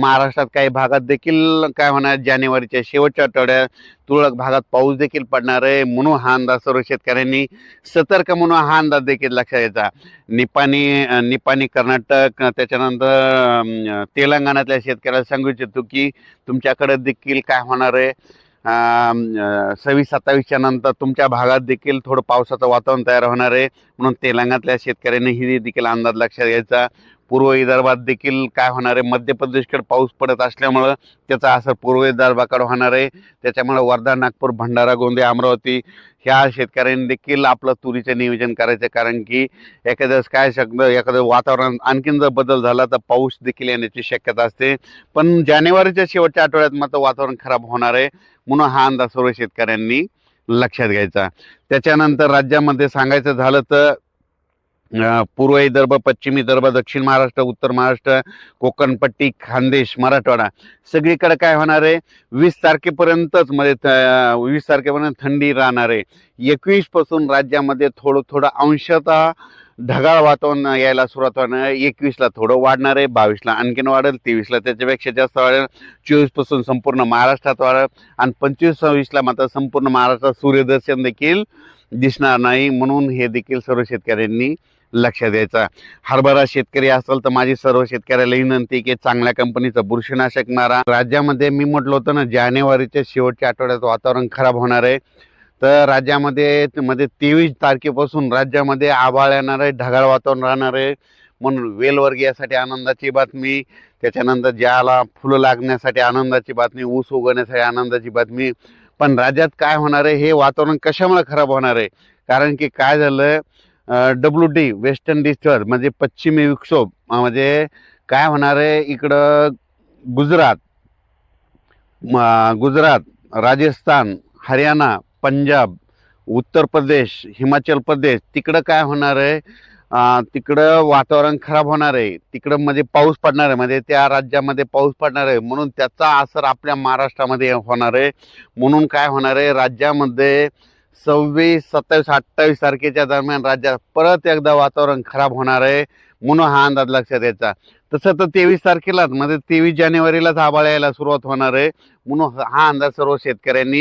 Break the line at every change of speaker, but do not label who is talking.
महाराष्ट्रात काही भागात देखील काय होणार, जानेवारीच्या शेवटच्या आठवड्यात तुरळक भागात पाऊस देखील पडणार आहे, म्हणून हा अंदाज सर्व शेतकऱ्यांनी सतर्क म्हणून हा अंदाज देखील लक्षात घ्यायचा. निपाणी कर्नाटक, त्याच्यानंतर तेलंगणातल्या शेतकऱ्याला सांगू इच्छितो की तुमच्याकडे देखील काय होणार आहे, 26-27च्या नंतर तुमच्या भागात देखील थोडं पावसाचं वातावरण तयार होणार आहे, म्हणून तेलंगणातल्या शेतकऱ्यांनी ही देखील अंदाज लक्षात घ्यायचा. पूर्व विदर्भात देखील काय होणार आहे, मध्य प्रदेशकडे पाऊस पडत असल्यामुळं त्याचा असर पूर्व विदर्भाकडे होणार आहे. त्याच्यामुळे वर्धा, नागपूर, भंडारा, गोंदिया, अमरावती ह्या शेतकऱ्यांनी देखील आपलं तुरीचं नियोजन करायचं, कारण की एखादं वातावरण आणखीन जर बदल झाला तर पाऊस देखील येण्याची शक्यता असते. पण जानेवारीच्या शेवटच्या आठवड्यात मात्र वातावरण खराब होणार आहे, म्हणून हा अंदाज सर्व शेतकऱ्यांनी लक्षात घ्यायचा. त्याच्यानंतर राज्यामध्ये सांगायचं झालं तर पूर्व विदर्भ, पश्चिम विदर्भ, दक्षिण महाराष्ट्र, उत्तर महाराष्ट्र, कोकणपट्टी, खानदेश, मराठवाडा सगळीकडे काय होणार आहे, 20 तारखेपर्यंतच 20 तारखेपर्यंत थंडी राहणार आहे. 21 पासून राज्यामध्ये थोडं अंशतः ढगाळ वातावरण यायला सुरुवात होणार. 21ला थोडं वाढणार आहे, 22ला आणखीन वाढेल, 23ला त्याच्यापेक्षा जास्त वाढेल, 24 पासून संपूर्ण महाराष्ट्रात वाढेल आणि 25-26ला मात्र संपूर्ण महाराष्ट्रात सूर्यदर्शन देखील दिसणार नाही, म्हणून हे देखील सर्व शेतकऱ्यांनी लक्षात द्यायचा. हरभरा शेतकरी असेल तर माझी सर्व शेतकऱ्याला विनंती की चांगल्या कंपनीचं बुरशीनाशक मारा. राज्यामध्ये मी म्हटलं होतं ना, जानेवारीच्या शेवटच्या आठवड्यात वातावरण खराब होणार आहे, तर राज्यामध्ये 23 तारखेपासून राज्यामध्ये आभाळ येणार आहे, ढगाळ वातावरण राहणार आहे, म्हणून वेलवर्गीयासाठी आनंदाची बातमी. त्याच्यानंतर ज्याला फुलं लागण्यासाठी आनंदाची बातमी, ऊस उगवण्यासाठी आनंदाची बातमी. पण राज्यात काय होणार आहे, हे वातावरण कशामुळे खराब होणार आहे, कारण की काय झालं, WD वेस्टर्न डिस्टर्ब म्हणजे पश्चिमी विक्षोभ म्हणजे काय होणार आहे, इकडं गुजरात, राजस्थान, हरियाणा, पंजाब, उत्तर प्रदेश, हिमाचल प्रदेश तिकडं काय होणार आहे, तिकडं वातावरण खराब होणार आहे, तिकडं म्हणजे पाऊस पडणार आहे, म्हणजे त्या राज्यामध्ये पाऊस पडणार आहे, म्हणून त्याचा असर आपल्या महाराष्ट्रामध्ये होणार आहे. म्हणून काय होणार आहे, राज्यामध्ये 26, 27, 28 तारखेच्या दरम्यान राज्यात परत एकदा वातावरण खराब होणार आहे, म्हणून हा अंदाज लक्षात घ्यायचा. तसं तर 23 तारखेलाच म्हणजे 23 जानेवारीलाच आभाळ यायला सुरुवात होणार आहे, म्हणून हा अंदाज सर्व शेतकऱ्यांनी